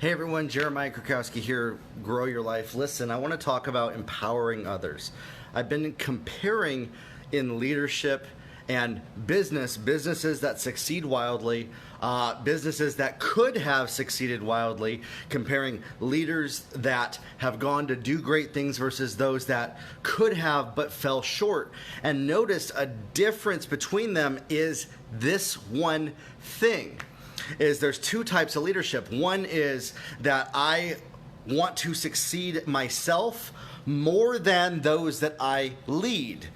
Hey everyone, Jeremiah Krakowski here, Grow Your Life. Listen, I want to talk about empowering others. I've been comparing in leadership and businesses that succeed wildly, businesses that could have succeeded wildly, comparing leaders that have gone to do great things versus those that could have but fell short. And notice a difference between them is this one thing. Is there's two types of leadership. One is that I want to succeed myself more than those that I lead.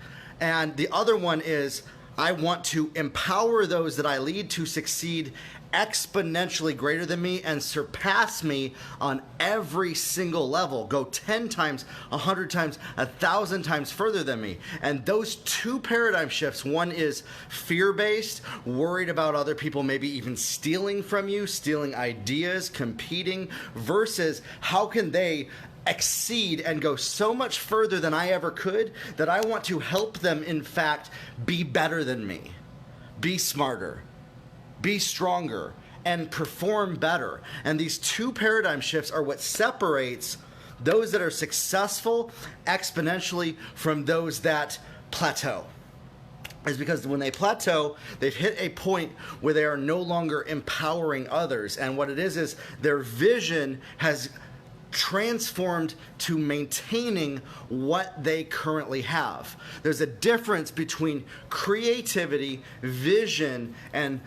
And the other one is I want to empower those that I lead to succeed exponentially greater than me and surpass me on every single level, go 10 times, 100 times, 1,000 times further than me. And those two paradigm shifts, one is fear-based, worried about other people maybe even stealing from you, stealing ideas, competing, versus how can they exceed and go so much further than I ever could that I want to help them, in fact, be better than me, be smarter, be stronger, and perform better. And these two paradigm shifts are what separates those that are successful exponentially from those that plateau. Is because when they plateau, they've hit a point where they are no longer empowering others. And what it is their vision has transformed to maintaining what they currently have. There's a difference between creativity, vision, and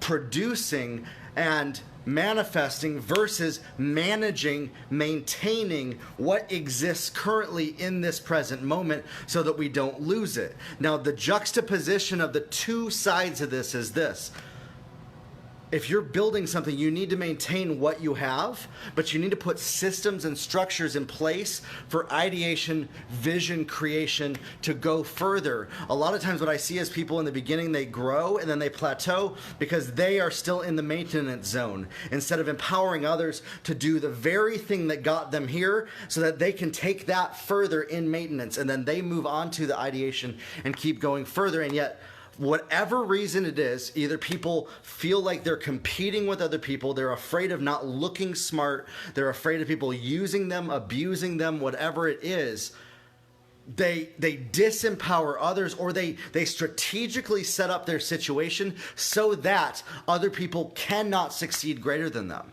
producing and manifesting versus managing, maintaining what exists currently in this present moment so that we don't lose it. Now, the juxtaposition of the two sides of this is this. If you're building something, you need to maintain what you have, but you need to put systems and structures in place for ideation, vision creation to go further. A lot of times what I see is people in the beginning, they grow and then they plateau because they are still in the maintenance zone instead of empowering others to do the very thing that got them here so that they can take that further in maintenance and then they move on to the ideation and keep going further. And yet, whatever reason it is, either people feel like they're competing with other people, they're afraid of not looking smart, they're afraid of people using them, abusing them, whatever it is, they disempower others, or they strategically set up their situation so that other people cannot succeed greater than them.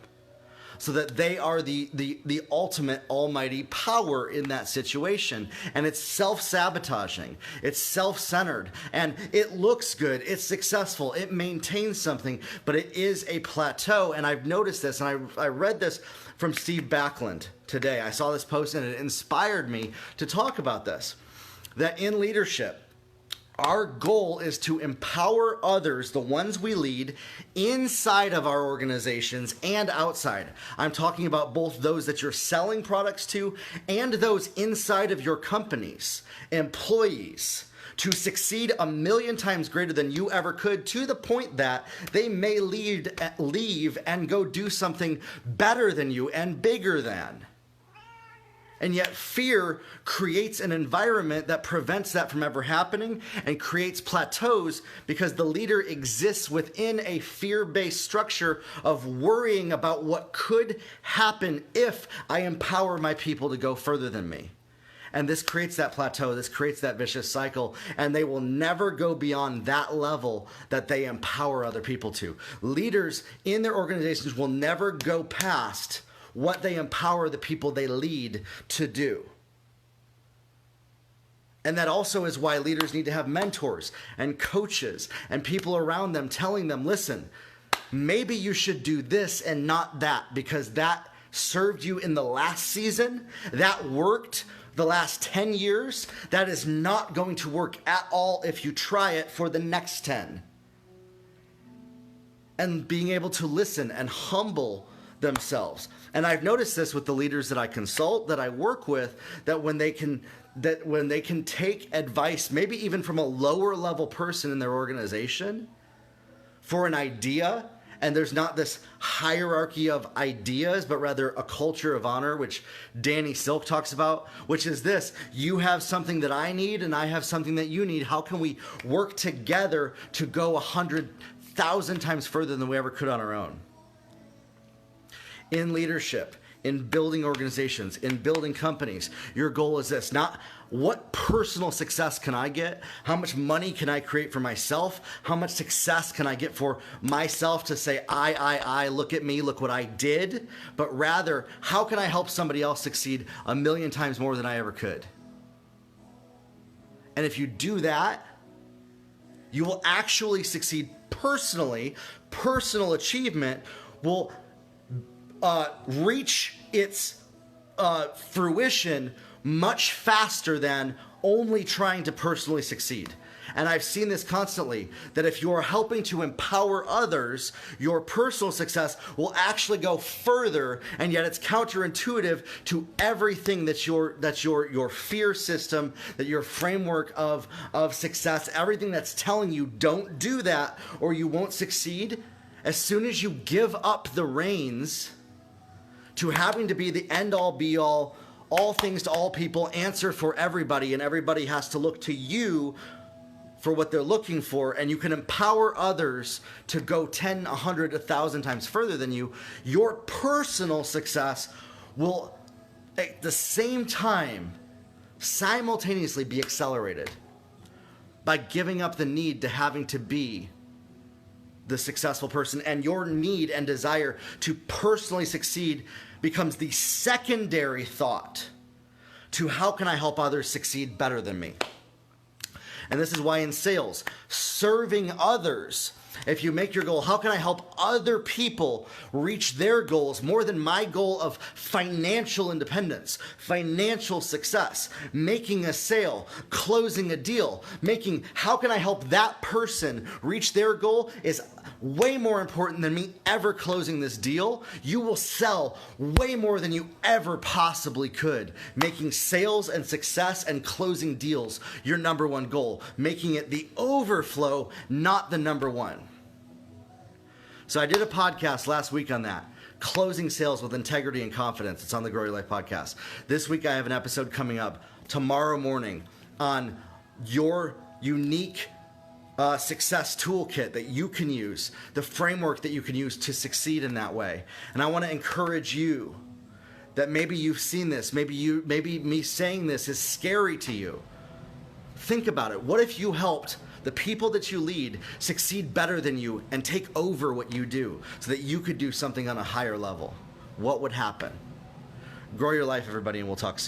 So that they are the ultimate almighty power in that situation. And it's self-sabotaging. It's self-centered. And it looks good. It's successful. It maintains something. But it is a plateau. And I've noticed this. And I read this from Steve Backlund today. I saw this post and it inspired me to talk about this. That in leadership, our goal is to empower others, the ones we lead, inside of our organizations and outside. I'm talking about both those that you're selling products to and those inside of your companies, employees, to succeed 1,000,000 times greater than you ever could, to the point that they may leave and go do something better than you and bigger than. And yet fear creates an environment that prevents that from ever happening and creates plateaus because the leader exists within a fear-based structure of worrying about what could happen if I empower my people to go further than me. And this creates that plateau, this creates that vicious cycle, and they will never go beyond that level that they empower other people to. Leaders in their organizations will never go past what they empower the people they lead to do. And that also is why leaders need to have mentors and coaches and people around them telling them, listen, maybe you should do this and not that because that served you in the last season, that worked the last 10 years, that is not going to work at all if you try it for the next 10. And being able to listen and humble themselves. And I've noticed this with the leaders that I consult, that I work with, that when they can take advice, maybe even from a lower level person in their organization for an idea, and there's not this hierarchy of ideas, but rather a culture of honor, which Danny Silk talks about, which is this: you have something that I need and I have something that you need. How can we work together to go 100,000 times further than we ever could on our own? in leadership, in building organizations, in building companies, your goal is this: not what personal success can I get? How much money can I create for myself? How much success can I get for myself to say, I, look at me, look what I did? But rather, how can I help somebody else succeed 1,000,000 times more than I ever could? And if you do that, you will actually succeed personally. Personal achievement will reach its fruition much faster than only trying to personally succeed. And I've seen this constantly, that if you're helping to empower others, your personal success will actually go further, and yet it's counterintuitive to everything that's your fear system, that your framework of success, everything that's telling you don't do that or you won't succeed. As soon as you give up the reins to having to be the end-all, be-all, all things to all people, answer for everybody, and everybody has to look to you for what they're looking for, and you can empower others to go 10, 100, 1,000 times further than you, your personal success will at the same time simultaneously be accelerated by giving up the need to having to be the successful person, and your need and desire to personally succeed becomes the secondary thought to how can I help others succeed better than me. And this is why in sales, serving others, if you make your goal, how can I help other people reach their goals more than my goal of financial independence, financial success, making a sale, closing a deal, how can I help that person reach their goal is way more important than me ever closing this deal. You will sell way more than you ever possibly could. Making sales and success and closing deals your number one goal. Making it the overflow, not the number one. So I did a podcast last week on that. Closing sales with integrity and confidence. It's on the Grow Your Life podcast. This week I have an episode coming up tomorrow morning on your unique success toolkit that you can use, the framework that you can use to succeed in that way. And I want to encourage you that maybe you've seen this, maybe me saying this is scary to you. Think about it. What if you helped the people that you lead succeed better than you and take over what you do so that you could do something on a higher level? What would happen? Grow your life, everybody, and we'll talk soon.